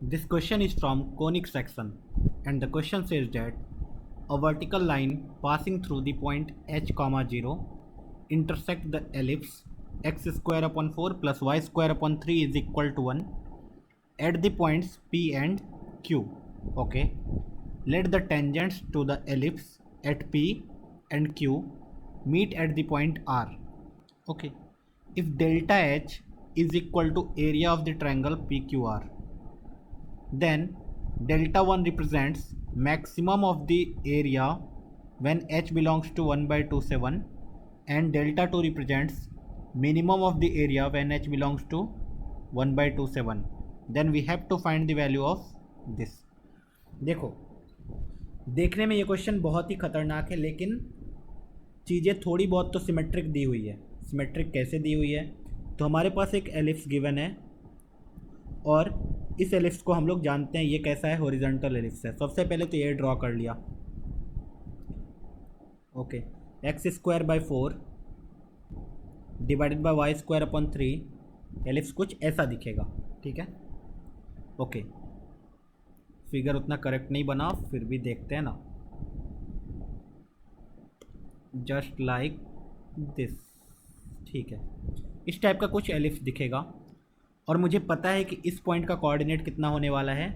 This question is from conic section, and the question says that a vertical line passing through the point h comma 0 intersect the ellipse x square upon 4 plus y square upon 3 is equal to 1 at the points p and q. Okay, let the tangents to the ellipse at p and q meet at the point r. Okay, if delta h is equal to area of the triangle pqr, then delta 1 represents maximum of the area when h belongs to 1 by 2 7, and delta 2 represents minimum of the area when h belongs to 1 by 2 7. Then we have to find the value of this. देखो, देखने में ये question बहुत ही खतरनाक है, लेकिन चीज़ें थोड़ी बहुत तो सिमेट्रिक दी हुई है. सिमेट्रिक कैसे दी हुई है? तो हमारे पास एक एलिप्स गिवन है और इस एलिप्स को हम लोग जानते हैं ये कैसा है, हॉरिजॉन्टल एलिप्स है. सबसे पहले तो ये ड्रॉ कर लिया. Okay, x square by 4 divided by y square upon 3. Ellipse कुछ ऐसा दिखेगा. ठीक है. ओके, फिगर उतना करेक्ट नहीं बना, फिर भी देखते हैं ना. Just like this. ठीक है, इस टाइप का कुछ एलिप्स दिखेगा और मुझे पता है कि इस पॉइंट का कोऑर्डिनेट कितना होने वाला है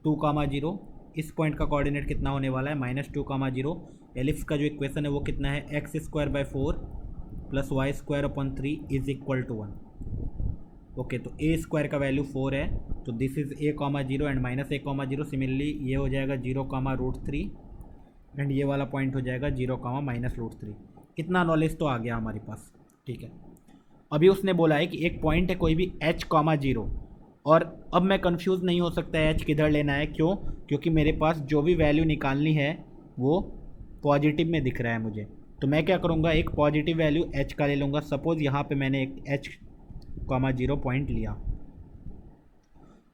2,0. इस पॉइंट का कोऑर्डिनेट कितना होने वाला है -2,0. एलिप्स का जो इक्वेशन है वो कितना है, x square by 4 plus y square upon 3 is equal to 1. Okay, तो ए स्क्वायर का वैल्यू 4 है, तो this is a,0 and -a,0. Similarly ये हो जाएगा 0,√3 एंड ये वाला पॉइंट हो जाएगा 0,-√3. इतना नॉलेज तो आ गया हमारे पास. ठीक है, अभी उसने बोला है कि एक पॉइंट है कोई भी h,0, और अब मैं कंफ्यूज नहीं हो सकता है h किधर लेना है. क्यों? क्योंकि मेरे पास जो भी वैल्यू निकालनी है वो पॉजिटिव में दिख रहा है मुझे. तो मैं क्या करूँगा, एक पॉजिटिव वैल्यू h का ले लूँगा. सपोज़ यहाँ पे मैंने एक h,0 पॉइंट लिया.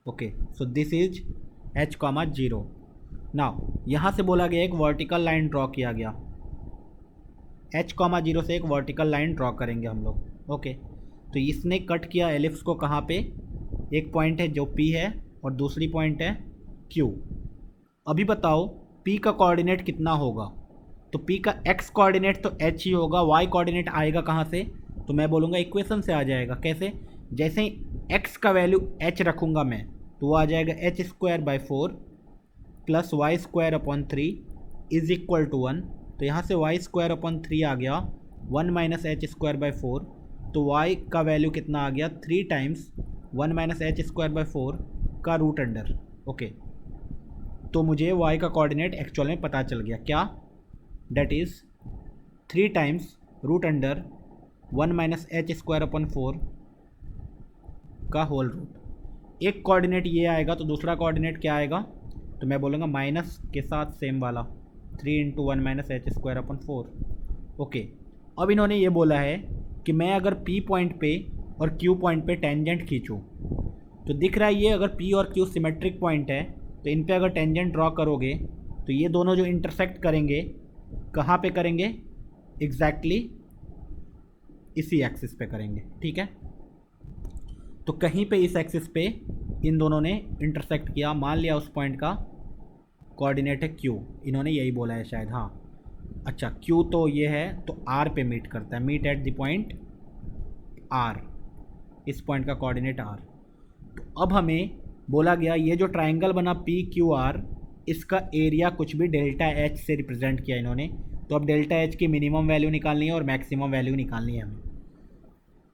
Okay, so this is h,0. Now यहाँ से बोला गया एक वर्टिकल लाइन ड्रॉ किया गया. h,0 से एक वर्टिकल लाइन ड्रॉ करेंगे हम लोग. ओके, तो इसने कट किया एलिप्स को कहाँ पे, एक पॉइंट है जो P है और दूसरी पॉइंट है Q. अभी बताओ P का कोऑर्डिनेट कितना होगा. तो P का x कोऑर्डिनेट तो h ही होगा. y कोऑर्डिनेट आएगा कहाँ से, तो मैं बोलूँगा इक्वेशन से आ जाएगा. कैसे? जैसे ही x का वैल्यू h रखूँगा मैं, तो वो आ जाएगा h square by 4 plus y square upon 3 is equal to 1. तो यहाँ से वाई स्क्वायर अपॉन 3 आ गया 1 माइनस एच स्क्वायर बाई 4. तो y का वैल्यू कितना आ गया, 3 times 1 minus h square by 4 का रूट अंडर. ओके, तो मुझे y का कोऑर्डिनेट एक्चुअल में पता चल गया. क्या? That is 3 times root under 1 minus h square upon 4 का होल रूट. एक कोऑर्डिनेट ये आएगा तो दूसरा कोऑर्डिनेट क्या आएगा, तो मैं बोलूँगा माइनस के साथ सेम वाला 3 into 1 minus h square upon 4. Okay, अब इन्होंने ये बोला है कि मैं अगर P पॉइंट पे और Q पॉइंट पे टेंजेंट खींचूँ, तो दिख रहा है ये अगर P और Q सिमेट्रिक पॉइंट है, तो इन पे अगर टेंजेंट ड्रॉ करोगे तो ये दोनों जो इंटरसेक्ट करेंगे कहाँ पे करेंगे, एग्जैक्टली इसी एक्सिस पे करेंगे. ठीक है, तो कहीं पे इस एक्सिस पे इन दोनों ने इंटरसेक्ट किया. मान लिया उस पॉइंट का कोऑर्डिनेट है Q, इन्होंने यही बोला है शायद. हाँ, अच्छा, Q तो ये है, तो R पे मीट करता है. Meet at the point R, इस पॉइंट का कोऑर्डिनेट R. तो अब हमें बोला गया ये जो ट्रायंगल बना PQR, इसका एरिया कुछ भी डेल्टा H से रिप्रेजेंट किया इन्होंने. तो अब डेल्टा H की मिनिमम वैल्यू निकालनी है और मैक्सिमम वैल्यू निकालनी है हमें.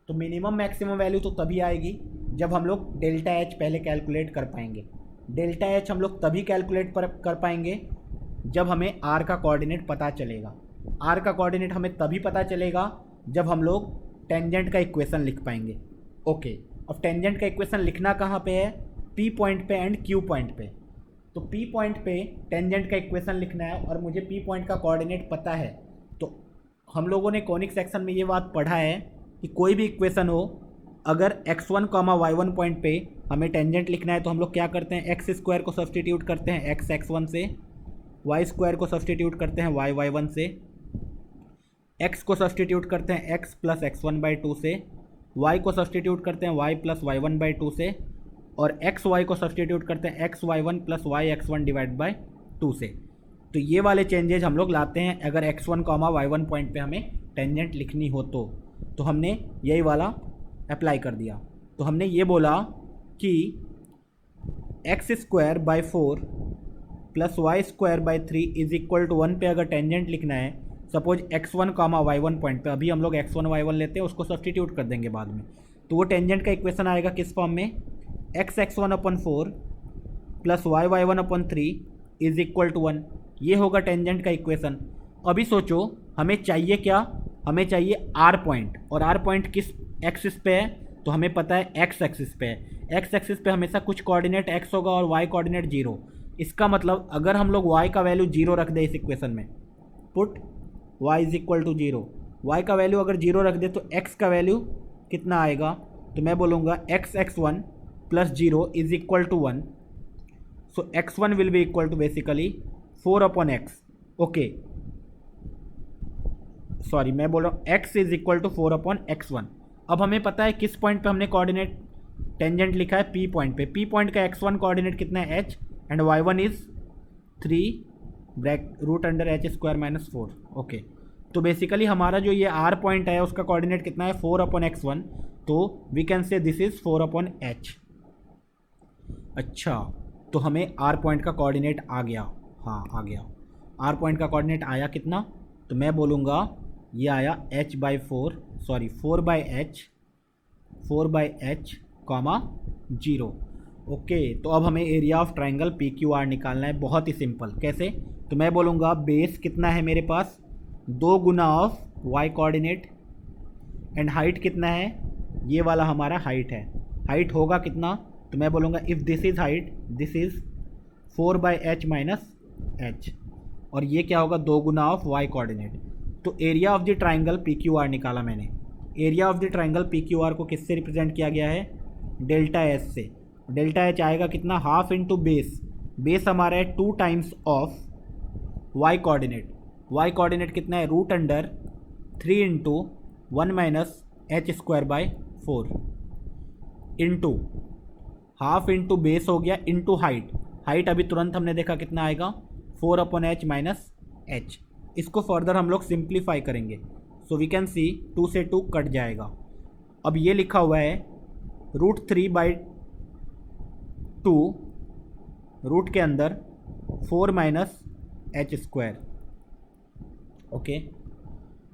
तो मिनिमम मैक्सिमम वैल्यू तो तभी आएगी जब हम लोग डेल्टा H पहले कैलकुलेट कर पाएंगे. डेल्टा H हम लोग तभी कैलकुलेट कर पाएंगे जब हमें R का कोऑर्डिनेट पता चलेगा. R का कोऑर्डिनेट हमें तभी पता चलेगा जब हम लोग टेंजेंट का इक्वेशन लिख पाएंगे. ओके, अब टेंजेंट का इक्वेशन लिखना कहाँ पे है, P पॉइंट पे एंड Q पॉइंट पे. तो P पॉइंट पे टेंजेंट का इक्वेशन लिखना है और मुझे P पॉइंट का कोऑर्डिनेट पता है. तो हम लोगों ने कॉनिक सेक्शन में ये बात पढ़ा है कि कोई भी इक्वेशन हो, अगर x1, y1 पॉइंट पे हमें टेंजेंट लिखना है तो हम लोग क्या करते हैं, एक्स स्क्वायर को सब्सटीट्यूट करते हैं x1 से, वाई स्क्वायर को सब्सटीट्यूट करते हैं y1 से, x को सब्सटीट्यूट करते हैं x प्लस x1/2 से, y को सब्सटीट्यूट करते हैं y प्लस y1/2 से, और एक्स वाई को सब्सटीट्यूट करते हैं x y one plus y x one divide by 2 से। तो ये वाले चेंजेज हम लोग लाते हैं अगर x one comma y one point पर हमें टेंजेंट लिखनी हो तो हमने यही वाला अप्लाई कर दिया। तो हमने ये बोला कि x square by 4 plus y square by 3 is equal to 1 पे अगर टेंजेंट लिखना है, suppose x1 comma y1 point पे, अभी हम लोग x1 y1 लेते हैं, उसको सब्सटीट्यूट कर देंगे बाद में, तो वो टेंजेंट का इक्वेशन आएगा किस फॉर्म में, x x one upon 4 plus y y one upon 3 is equal to 1। ये होगा टेंजेंट का इक्वेशन। अभी सोचो हमें चाहिए क्या, हमें चाहिए आर पॉइंट, और आर पॉइंट किस एक्सिस पे है, तो हमें पता है एक्स एक्सिस पे है। एक्स एक्सिस पे हमेशा कुछ कोऑर्डिनेट एक्स होगा और वाई कोऑर्डिनेट 0। इसका मतलब अगर हम लोग y का वैल्यू 0 रख दें इस इक्वेशन में, put y is equal to 0, y का वैल्यू अगर 0 रख दे तो x का वैल्यू कितना आएगा, तो मैं बोलूँगा x x one plus 0 is equal to 1। So x1 will be equal to basically 4 upon x. Okay sorry, मैं बोल रहा हूँ x is equal to 4 upon x1। अब हमें पता है किस पॉइंट पे हमने कोऑर्डिनेट टेंजेंट लिखा है, p पॉइंट पे। p पॉइंट का x1 कोऑर्डिनेट कितना है h, and y1 is 3 bracket root under h square minus 4। Okay, तो बेसिकली हमारा जो ये r पॉइंट है उसका कोऑर्डिनेट कितना है 4 अपॉन x1, तो we can say this is 4 upon h। अच्छा, तो हमें r पॉइंट का कोऑर्डिनेट आ गया, हाँ आ गया, r पॉइंट का कोऑर्डिनेट आया कितना, तो मैं बोलूँगा ये आया h by 4, sorry 4 by h comma 0। Okay, तो अब हमें area of triangle P Q are निकालना है, बहुत ही सिंपल। कैसे, तो मैं बोलूँगा बेस कितना है मेरे पास, 2 गुना of y coordinate, and height कितना है, ये वाला हमारा हाइट है। हाइट होगा कितना, तो मैं बोलूँगा if this is height, this is 4 by h minus h, और ये क्या होगा 2 गुना ऑफ वाई कोऑर्डिनेट। तो area of the triangle P Q R निकाला मैंने। Area of the triangle P Q R को किससे रिप्रेजेंट किया गया है, डेल्टा एच से। डेल्टा एच आएगा कितना, हाफ इंटू बेस, बेस हमारा है 2 times of y coordinate. Y coordinate कितना है, root under 3 into 1 minus h square by 4 into half into base हो गया इंटू हाइट। हाइट अभी तुरंत हमने देखा कितना आएगा 4 अपॉन एच माइनस एच। इसको फर्दर हम लोग सिंप्लीफाई करेंगे, सो वी कैन सी 2 से 2 कट जाएगा। अब ये लिखा हुआ है रूट 3 बाई 2 रूट के अंदर 4 minus h square, okay,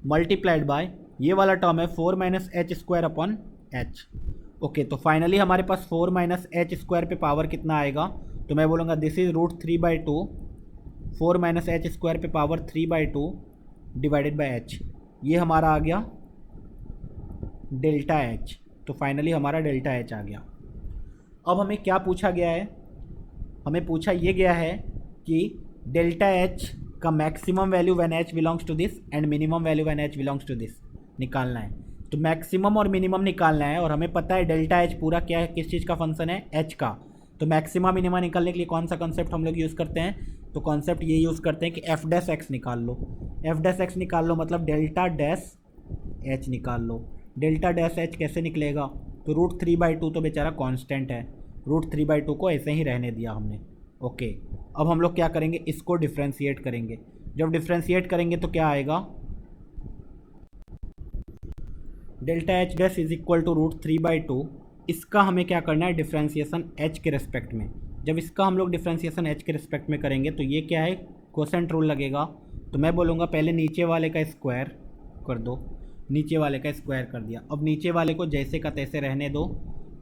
multiplied by ये वाला टर्म है 4 minus h square upon h. Okay, तो फाइनली हमारे पास 4 माइनस एच स्क्वायर पे पावर कितना आएगा, तो मैं बोलूँगा this is root 3 by 2, 4 minus h square पे power 3 by 2 divided by h. ये हमारा आ गया डेल्टा एच। तो फाइनली हमारा डेल्टा एच आ गया। अब हमें क्या पूछा गया है, हमें पूछा ये गया है कि डेल्टा एच का maximum value when h belongs to this and minimum value when h belongs to this निकालना है। तो मैक्सिमम और मिनिमम निकालना है, और हमें पता है डेल्टा एच पूरा क्या है, किस चीज़ का फंक्शन है, एच का। तो मैक्सिमम मिनिमा निकालने के लिए कौन सा कॉन्सेप्ट हम लोग यूज़ करते हैं, तो कॉन्सेप्ट ये यूज़ करते हैं कि एफ डैश एक्स निकाल लो। एफ डैश एक्स निकाल लो मतलब डेल्टा डैश एच निकाल लो। डेल्टा डैश एच कैसे निकलेगा, तो रूट 3 बाई 2 तो बेचारा कांस्टेंट है, रूट 3 बाई 2 को ऐसे ही रहने दिया हमने। ओके, अब हम लोग क्या करेंगे, इसको डिफ्रेंशिएट करेंगे। जब डिफ्रेंशिएट करेंगे तो क्या आएगा, delta h dash is equal to root 3 by 2। इसका हमें क्या करना है, डिफ्रेंशिएशन एच के रिस्पेक्ट में। जब इसका हम लोग डिफ्रेंशिएशन एच के रिस्पेक्ट में करेंगे तो ये क्या है, कोसेंट रूल लगेगा। तो मैं बोलूँगा पहले नीचे वाले का स्क्वायर कर दो, नीचे वाले का स्क्वायर कर दिया। अब नीचे वाले को जैसे का तैसे रहने दो,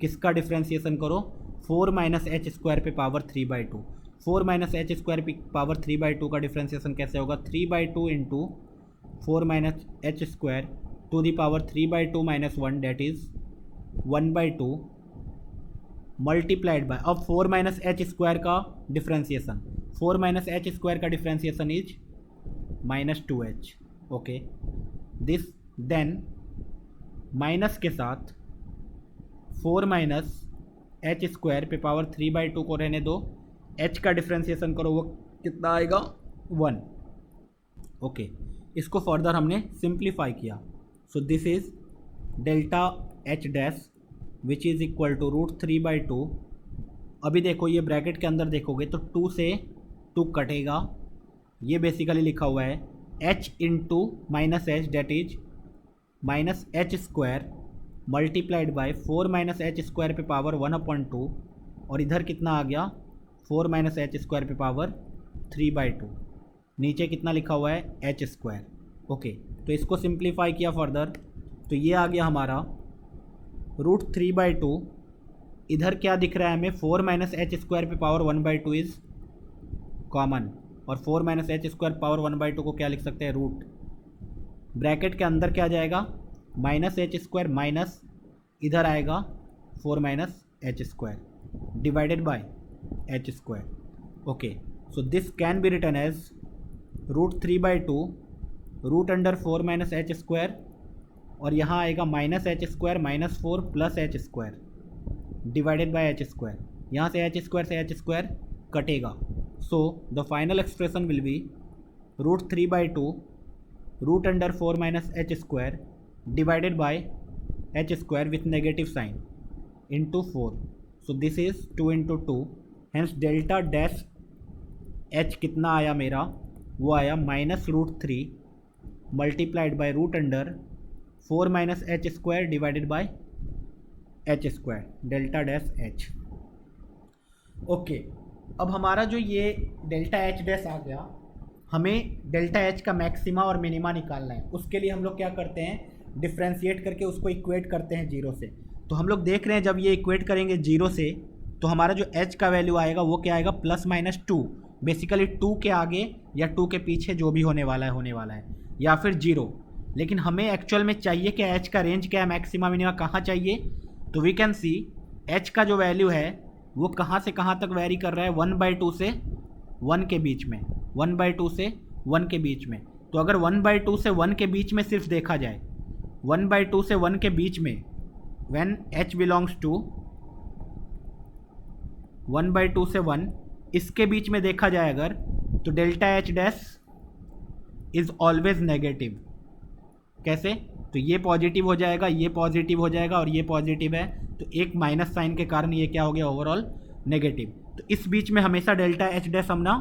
किसका डिफ्रेंशिएशन करो, 4 माइनस एच स्क्वायर पे power 3 by 2। 4 minus h square पे पावर 3 बाई 2 का डिफ्रेंशिएशन कैसे होगा, 3 by 2 into 4 minus h square to the power 3 by 2 minus 1 that is 1 by 2 multiplied by, अब 4 माइनस एच स्क्वायर का डिफ्रेंशिएशन, 4 माइनस एच स्क्वायर का differentiation is minus 2h। Okay, this then minus के साथ 4 minus h square पे power 3 by 2 को रहने दो, h का डिफ्रेंशिएशन करो, वो कितना आएगा 1। ओके, इसको फर्दर हमने सिंप्लीफाई किया। So this is delta h dash which is equal to root 3 by 2 अभी देखो ये ब्रैकेट के अंदर देखोगे तो 2 से 2 कटेगा, ये बेसिकली लिखा हुआ है h into minus h that is minus h square multiplied by 4 minus h square पे पावर 1/2 और इधर कितना आ गया 4 माइनस एच स्क्वायर पे पावर 3/2। नीचे कितना लिखा हुआ है एच स्क्वायर। ओके, तो इसको सिंप्लीफाई किया फर्दर तो ये आ गया हमारा √3/2। इधर क्या दिख रहा है हमें 4 माइनस एच स्क्वायर पे पावर 1/2 इज़ कॉमन और 4 माइनस एच स्क्वायर पावर 1/2 को क्या लिख सकते हैं रूट। ब्रैकेट के अंदर क्या जाएगा माइनस एच स्क्वायर माइनस इधर आएगा 4 minus h square divided by h square. Okay, so this can be written as √3/2 root under 4 minus h square और यहाँ आएगा minus h square minus 4 plus h square divided by h square. यहाँ से h square कटेगा। So the final expression will be √3/2 root under 4 minus h square divided by h square with negative sign into 4। So this is 2 into 2, hence delta dash h कितना आया मेरा, वो आया -√3 multiplied by root under 4 minus h square divided by h square delta dash h. Okay, अब हमारा जो ये delta h dash आ गया, हमें डेल्टा एच का मैक्सिमा और मिनिमा निकालना है। उसके लिए हम लोग क्या करते हैं डिफ्रेंशिएट करके उसको इक्वेट करते हैं 0 से। तो हम लोग देख रहे हैं जब ये इक्वेट करेंगे 0 से तो हमारा जो h का वैल्यू आएगा वो क्या आएगा +-2। बेसिकली 2 के आगे या 2 के पीछे जो भी होने वाला है या फिर 0। लेकिन हमें एक्चुअल में चाहिए कि h का रेंज क्या है, मैक्सिमा मिनिमा कहाँ चाहिए। तो वी कैन सी h का जो वैल्यू है वो कहाँ से कहाँ तक वेरी कर रहा है 1/2 से 1 के बीच में, 1/2 से 1 के बीच में। तो अगर 1/2 से 1 के बीच में सिर्फ देखा जाए, 1/2 से 1 के बीच में व्हेन h बिलोंग्स टू 1/2 से 1 इसके बीच में देखा जाए अगर, तो delta h dash is always negative. कैसे? तो ये पॉजिटिव हो जाएगा, ये पॉजिटिव हो जाएगा और ये पॉजिटिव है, तो एक माइनस साइन के कारण ये क्या हो गया ओवरऑल नेगेटिव। तो इस बीच में हमेशा डेल्टा एच डैश अपना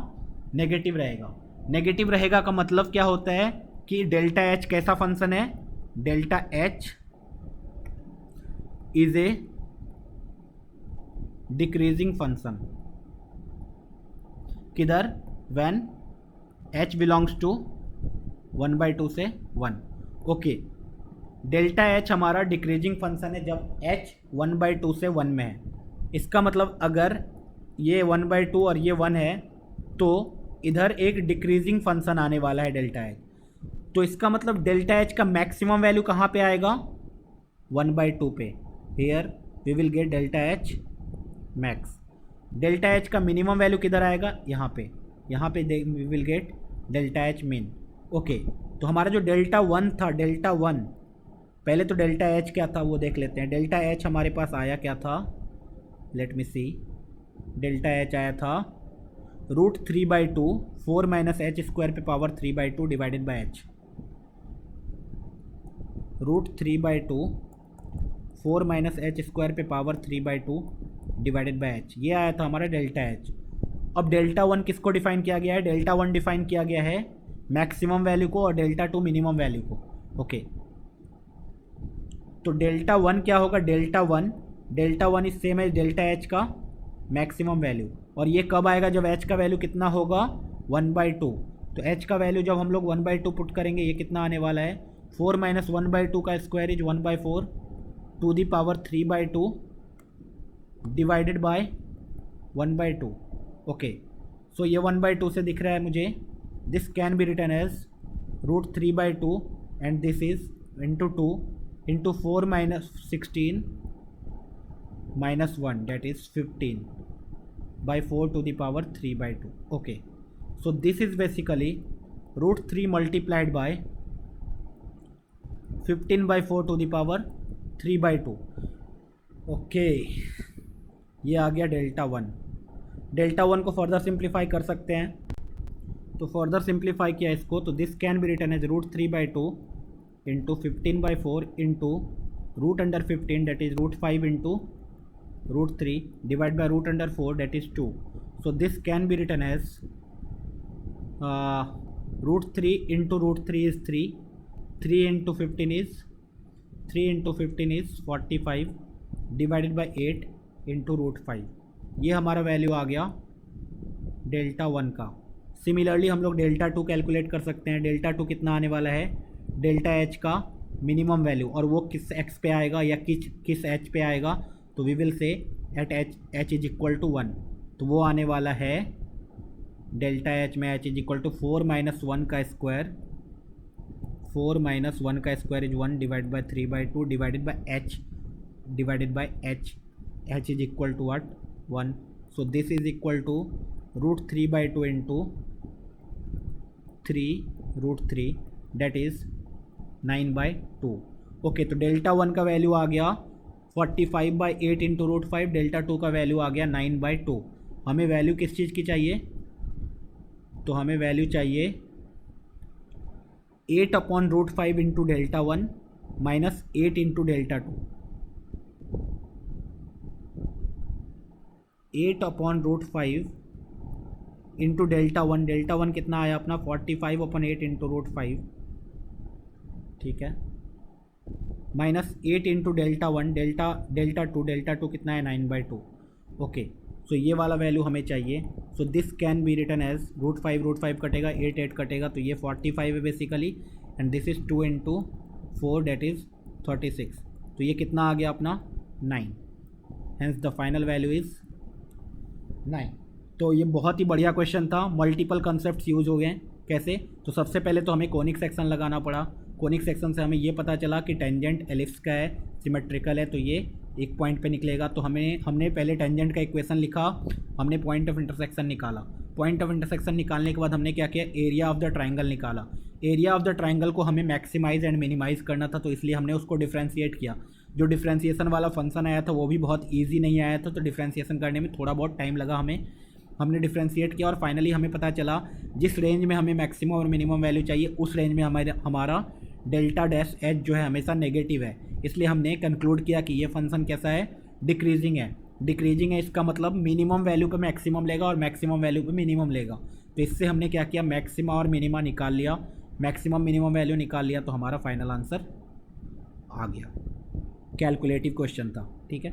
नेगेटिव रहेगा। नेगेटिव रहेगा का मतलब क्या होता है कि डेल्टा एच कैसा फंक्शन है, delta H is a decreasing function. किधर? व्हेन h बिलोंग्स टू 1/2 से 1। ओके, डेल्टा h हमारा डिक्रीजिंग फंक्शन है जब h 1/2 से 1 में है। इसका मतलब अगर ये 1/2 और ये 1 है तो इधर एक डिक्रीजिंग फंक्शन आने वाला है डेल्टा एच। तो इसका मतलब डेल्टा एच का मैक्सिमम वैल्यू कहाँ पे आएगा 1/2 पे। Here we will get delta h max. Delta h का मिनिमम वैल्यू किधर आएगा, यहाँ पे we will get delta h min. Okay, तो हमारा जो डेल्टा 1 था, डेल्टा 1 पहले तो डेल्टा एच क्या था वो देख लेते हैं। डेल्टा एच हमारे पास आया क्या था, लेट मी सी। डेल्टा एच आया था √3/2 4 माइनस एच स्क्वायर पे power 3/2 divided by H. √3/2 4 minus h square पे पावर 3/2 डिवाइडेड बाई एच, ये आया था हमारा डेल्टा एच। अब डेल्टा 1 किसको डिफाइन किया गया है, डेल्टा 1 डिफाइन किया गया है मैक्सिमम वैल्यू को और डेल्टा 2 मिनिमम वैल्यू को। ओके, तो डेल्टा 1 क्या होगा, delta 1 is same as delta h का मैक्सिमम वैल्यू। और ये कब आएगा, जब एच का वैल्यू कितना होगा 1/2। तो एच का वैल्यू जब हम लोग 1/2 पुट करेंगे, ये कितना आने वाला है 4 माइनस 1/2 का square is 1/4 to the power 3/2 divided by 1/2। Okay, so ये 1/2 से दिख रहा है मुझे। This can be written as √3/2 and this is into 2 into 4 minus 16 minus 1 that is 15 by 4 to the power 3/2. Okay, so this is basically √3 multiplied by 15/4 to the power 3/2. Okay, ये आ गया delta 1। Delta 1 को further simplify कर सकते हैं, तो further simplify किया इसको, तो this can be written as √3/2 into 15/4 into √15 that is √5 into √3 divided by root under 4, that is 2. So this can be written as √3 into √3 is 3. 3 into 15 is 45 divided by 8 into √5. ये हमारा value आ गया delta 1 का. Similarly हम लोग delta 2 calculate कर सकते हैं. Delta 2 कितना आने वाला है, डेल्टा एच का मिनिमम वैल्यू, और वो किस एक्स पे आएगा या किस एच पे आएगा, तो we will say at h is equal to 1. तो वो आने वाला है डेल्टा एच में एच इज इक्वल टू 4 - 1 का स्क्वायर. 4 - 1 का square is 1 divide by 3/2 divided by h. H is equal to what, 1. So this is equal to √3/2 into 3 that is 9/2. Okay, तो delta 1 का वैल्यू आ गया 45/8 इंटू √5. डेल्टा 2 का value आ गया 9/2. हमें value किस चीज़ की चाहिए, तो हमें वैल्यू चाहिए 8/√5 into delta 1 minus 8 into delta 2. 8/√5 into delta 1. Delta 1 कितना आया अपना 45/8 इंटू √5, ठीक है, माइनस 8 इंटू डेल्टा 1. डेल्टा 2 कितना है 9/2. ओके, सो ये वाला वैल्यू हमें चाहिए. So this can be written as √5 कटेगा, 8 कटेगा, तो ये 45 है basically, and this is 2 into 4 that is 36. तो ये कितना आ गया अपना 9. Hence the final value is 9. तो ये बहुत ही बढ़िया क्वेश्चन था. मल्टीपल कंसेप्ट यूज हो गए. कैसे, तो सबसे पहले तो हमें कोनिक सेक्शन लगाना पड़ा. कोनिक सेक्शन से हमें ये पता चला कि टेंजेंट एलिप्स का है, सिमेट्रिकल है, तो ये एक पॉइंट पे निकलेगा. तो हमने पहले टेंजेंट का इक्वेशन लिखा, हमने पॉइंट ऑफ इंटरसेक्शन निकाला. पॉइंट ऑफ इंटरसेक्शन निकालने के बाद हमने क्या किया, एरिया ऑफ द ट्राइंगल निकाला. एरिया ऑफ द ट्राइंगल को हमें मैक्सिमाइज एंड मिनिमाइज करना था, तो इसलिए हमने उसको डिफ्रेंशिएट किया. जो डिफ्रेंशिएशन वाला फंक्शन आया था वो भी बहुत ईजी नहीं आया था, तो डिफ्रेंशिएशन करने में थोड़ा बहुत टाइम लगा हमें. हमने डिफ्रेंशिएट किया और फाइनली हमें पता चला जिस रेंज में हमें मैक्सिमम और मिनिमम वैल्यू चाहिए उस रेंज में हमारा डेल्टा डैश एच जो है हमेशा नेगेटिव है. इसलिए हमने कंक्लूड किया कि ये फंक्शन कैसा है, डिक्रीजिंग है. डिक्रीजिंग है इसका मतलब मिनिमम वैल्यू पे मैक्सिमम लेगा और मैक्सिमम वैल्यू पे मिनिमम लेगा. तो इससे हमने क्या किया, मैक्सिमा और मिनिमा निकाल लिया, मैक्सिमम मिनिमम वैल्यू निकाल लिया, तो हमारा फाइनल आंसर आ गया. कैलकुलेटिव क्वेश्चन था, ठीक है.